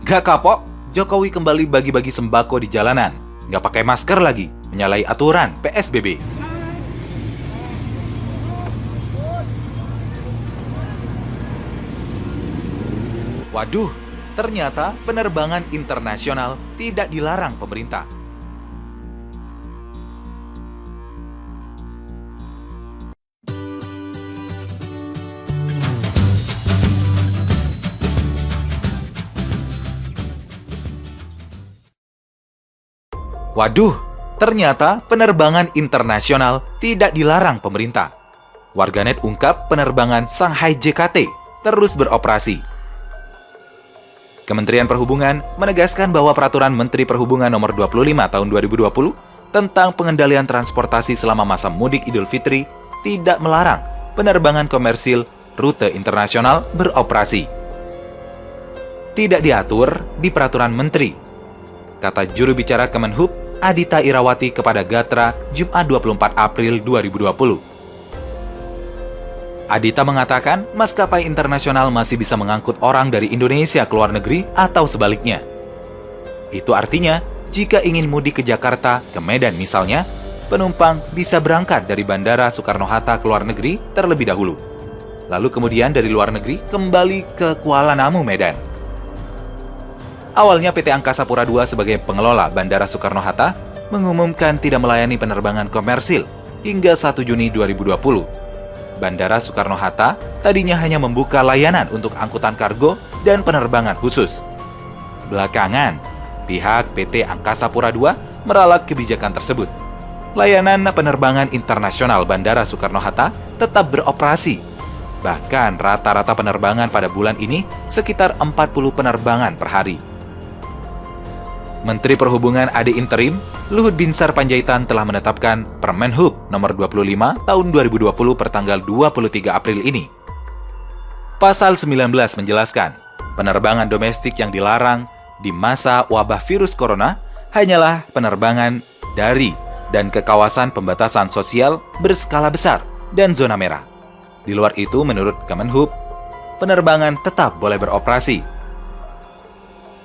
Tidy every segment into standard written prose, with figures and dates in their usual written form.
Gak kapok, Jokowi kembali bagi-bagi sembako di jalanan. Gak pakai masker lagi, menyalahi aturan PSBB. Waduh, ternyata penerbangan internasional tidak dilarang pemerintah. Waduh, ternyata penerbangan internasional tidak dilarang pemerintah. Warganet ungkap penerbangan Shanghai JKT terus beroperasi. Kementerian Perhubungan menegaskan bahwa Peraturan Menteri Perhubungan Nomor 25 Tahun 2020 tentang pengendalian transportasi selama masa mudik Idul Fitri tidak melarang penerbangan komersil rute internasional beroperasi. Tidak diatur di Peraturan Menteri, kata juru bicara Kemenhub Adita Irawati kepada Gatra Jumat 24 April 2020. Adita mengatakan maskapai internasional masih bisa mengangkut orang dari Indonesia ke luar negeri atau sebaliknya. Itu artinya, jika ingin mudik ke Jakarta, ke Medan misalnya, penumpang bisa berangkat dari Bandara Soekarno-Hatta ke luar negeri terlebih dahulu. Lalu kemudian dari luar negeri kembali ke Kuala Namu, Medan. Awalnya PT Angkasa Pura II sebagai pengelola Bandara Soekarno-Hatta mengumumkan tidak melayani penerbangan komersil hingga 1 Juni 2020. Bandara Soekarno-Hatta tadinya hanya membuka layanan untuk angkutan kargo dan penerbangan khusus. Belakangan, pihak PT Angkasa Pura II meralat kebijakan tersebut. Layanan penerbangan internasional Bandara Soekarno-Hatta tetap beroperasi. Bahkan rata-rata penerbangan pada bulan ini sekitar 40 penerbangan per hari. Menteri Perhubungan AD Interim, Luhut Binsar Panjaitan telah menetapkan Permenhub Nomor 25 Tahun 2020 pertanggal 23 April ini. Pasal 19 menjelaskan, penerbangan domestik yang dilarang di masa wabah virus corona hanyalah penerbangan dari dan ke kawasan pembatasan sosial berskala besar dan zona merah. Di luar itu, menurut Kemenhub, penerbangan tetap boleh beroperasi.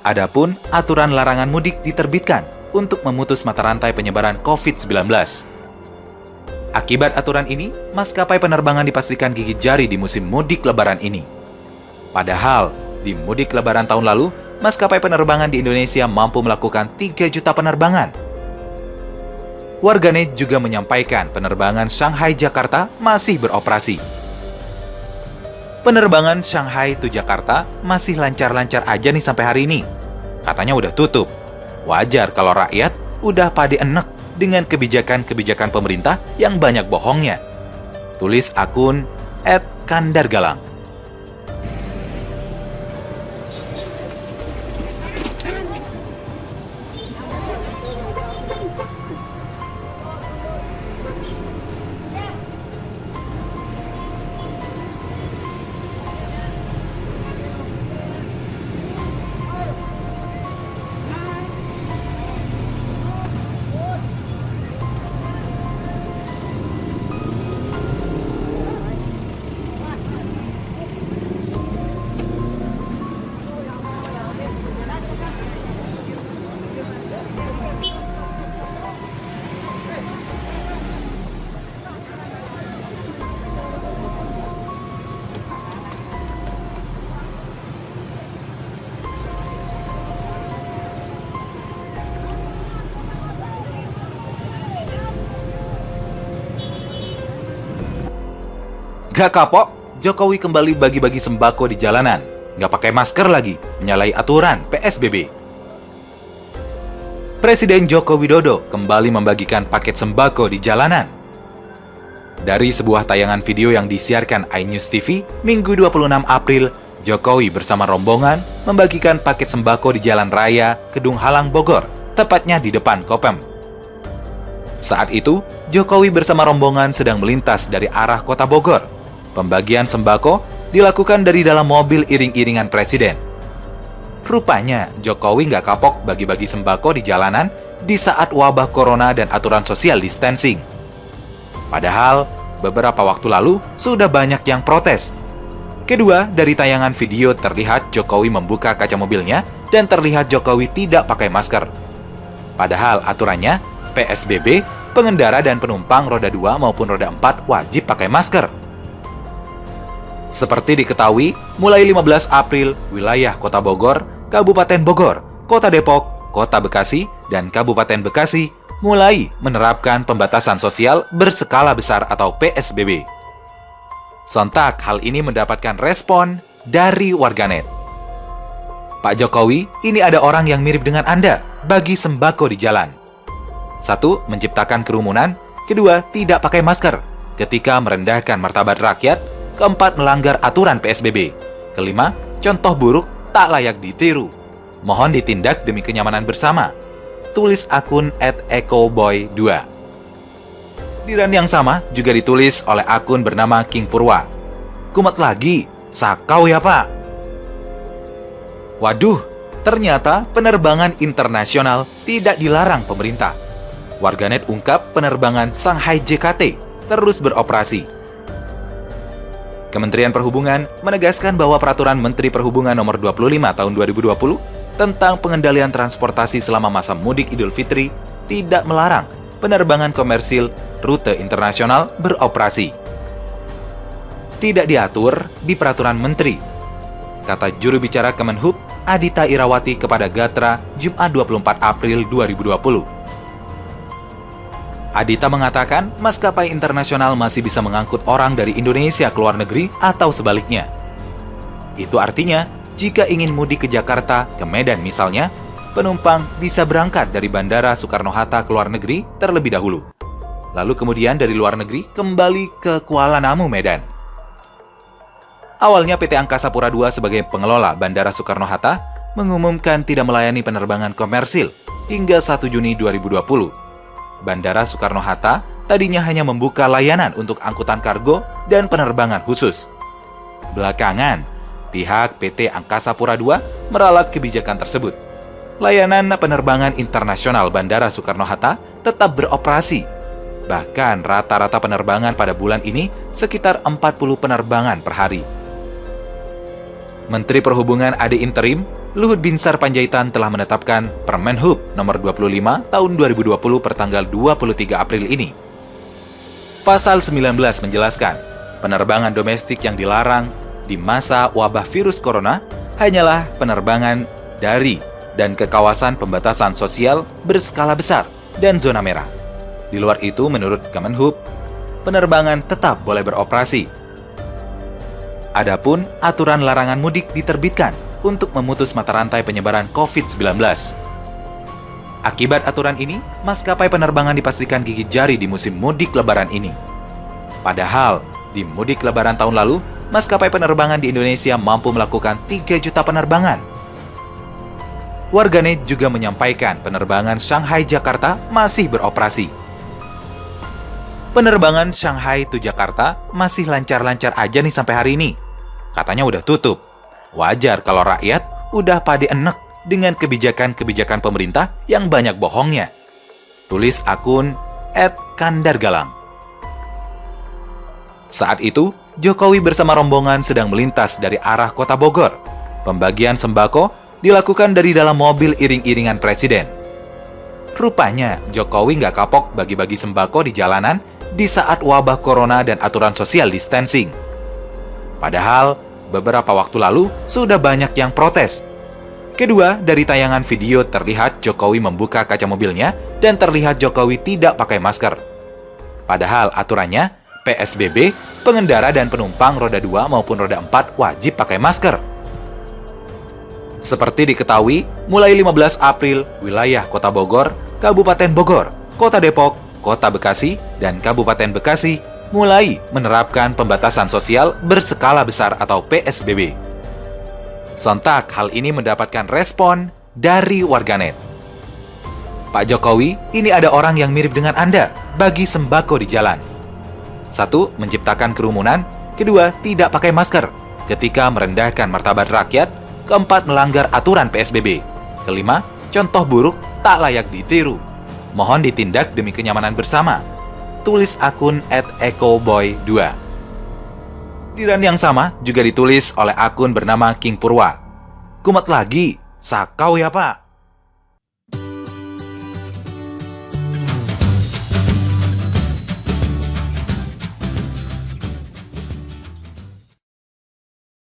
Adapun aturan larangan mudik diterbitkan untuk memutus mata rantai penyebaran COVID-19. Akibat aturan ini, maskapai penerbangan dipastikan gigit jari di musim mudik lebaran ini. Padahal, di mudik lebaran tahun lalu, maskapai penerbangan di Indonesia mampu melakukan 3 juta penerbangan. Warganet juga menyampaikan penerbangan Shanghai-Jakarta masih beroperasi. Penerbangan Shanghai to Jakarta masih lancar-lancar aja nih sampai hari ini. Katanya udah tutup. Wajar kalau rakyat udah pade enek dengan kebijakan-kebijakan pemerintah yang banyak bohongnya. Tulis akun @kandargalang. Gak kapok, Jokowi kembali bagi-bagi sembako di jalanan. Gak pakai masker lagi, menyalahi aturan PSBB. Presiden Joko Widodo kembali membagikan paket sembako di jalanan. Dari sebuah tayangan video yang disiarkan iNews TV, Minggu 26 April, Jokowi bersama rombongan membagikan paket sembako di Jalan Raya Kedung Halang Bogor, tepatnya di depan Kopem. Saat itu, Jokowi bersama rombongan sedang melintas dari arah kota Bogor. Pembagian sembako dilakukan dari dalam mobil iring-iringan presiden. Rupanya, Jokowi nggak kapok bagi-bagi sembako di jalanan di saat wabah corona dan aturan social distancing. Padahal, beberapa waktu lalu sudah banyak yang protes. Kedua, dari tayangan video terlihat Jokowi membuka kaca mobilnya dan terlihat Jokowi tidak pakai masker. Padahal aturannya, PSBB, pengendara dan penumpang roda 2 maupun roda 4 wajib pakai masker. Seperti diketahui, mulai 15 April, wilayah Kota Bogor, Kabupaten Bogor, Kota Depok, Kota Bekasi, dan Kabupaten Bekasi mulai menerapkan pembatasan sosial berskala besar atau PSBB. Sontak hal ini mendapatkan respon dari warganet. Pak Jokowi, ini ada orang yang mirip dengan Anda bagi sembako di jalan. 1. Menciptakan kerumunan. 2. Tidak pakai masker ketika merendahkan martabat rakyat. 4. Melanggar aturan PSBB. 5. Contoh buruk tak layak ditiru. Mohon ditindak demi kenyamanan bersama. Tulis akun @ecoboy2. Di run yang sama juga ditulis oleh akun bernama King Purwa. Kumat lagi, sakau ya Pak. Waduh, ternyata penerbangan internasional tidak dilarang pemerintah. Warganet ungkap penerbangan Shanghai JKT terus beroperasi. Kementerian Perhubungan menegaskan bahwa Peraturan Menteri Perhubungan Nomor 25 Tahun 2020 tentang pengendalian transportasi selama masa mudik Idul Fitri tidak melarang penerbangan komersil rute internasional beroperasi. Tidak diatur di Peraturan Menteri, kata juru bicara Kemenhub Adita Irawati kepada Gatra Jumat 24 April 2020. Adita mengatakan maskapai internasional masih bisa mengangkut orang dari Indonesia ke luar negeri atau sebaliknya. Itu artinya, jika ingin mudik ke Jakarta, ke Medan misalnya, penumpang bisa berangkat dari Bandara Soekarno-Hatta ke luar negeri terlebih dahulu. Lalu kemudian dari luar negeri kembali ke Kuala Namu, Medan. Awalnya PT Angkasa Pura II sebagai pengelola Bandara Soekarno-Hatta mengumumkan tidak melayani penerbangan komersil hingga 1 Juni 2020. Bandara Soekarno-Hatta tadinya hanya membuka layanan untuk angkutan kargo dan penerbangan khusus. Belakangan, pihak PT Angkasa Pura II meralat kebijakan tersebut. Layanan penerbangan internasional Bandara Soekarno-Hatta tetap beroperasi. Bahkan rata-rata penerbangan pada bulan ini sekitar 40 penerbangan per hari. Menteri Perhubungan AD Interim, Luhut Binsar Panjaitan telah menetapkan Permenhub Nomor 25 Tahun 2020 pertanggal 23 April ini. Pasal 19 menjelaskan, penerbangan domestik yang dilarang di masa wabah virus corona hanyalah penerbangan dari dan ke kawasan pembatasan sosial berskala besar dan zona merah. Di luar itu, menurut Kemenhub, penerbangan tetap boleh beroperasi. Adapun aturan larangan mudik diterbitkan untuk memutus mata rantai penyebaran COVID-19. Akibat aturan ini, maskapai penerbangan dipastikan gigit jari di musim mudik lebaran ini. Padahal, di mudik lebaran tahun lalu, maskapai penerbangan di Indonesia mampu melakukan 3 juta penerbangan. Warganet juga menyampaikan penerbangan Shanghai-Jakarta masih beroperasi. Penerbangan Shanghai to Jakarta masih lancar-lancar aja nih sampai hari ini. Katanya udah tutup. Wajar kalau rakyat udah pade enek dengan kebijakan-kebijakan pemerintah yang banyak bohongnya. Tulis akun @kandargalang. Saat itu, Jokowi bersama rombongan sedang melintas dari arah Kota Bogor. Pembagian sembako dilakukan dari dalam mobil iring-iringan presiden. Rupanya, Jokowi nggak kapok bagi-bagi sembako di jalanan di saat wabah corona dan aturan social distancing. Padahal, beberapa waktu lalu sudah banyak yang protes. Kedua, dari tayangan video terlihat Jokowi membuka kaca mobilnya dan terlihat Jokowi tidak pakai masker. Padahal aturannya, PSBB, pengendara dan penumpang roda 2 maupun roda 4 wajib pakai masker. Seperti diketahui, mulai 15 April, wilayah Kota Bogor, Kabupaten Bogor, Kota Depok, Kota Bekasi, dan Kabupaten Bekasi mulai menerapkan pembatasan sosial berskala besar atau PSBB. Sontak hal ini mendapatkan respon dari warganet. Pak Jokowi, ini ada orang yang mirip dengan Anda bagi sembako di jalan. 1. Menciptakan kerumunan. 2. Tidak pakai masker ketika merendahkan martabat rakyat. 4. Melanggar aturan PSBB. 5. Contoh buruk tak layak ditiru. Mohon ditindak demi kenyamanan bersama. Tulis akun @ecoboy2. Di run yang sama juga ditulis oleh akun bernama King Purwa. Kumat lagi, Sakau ya, Pak?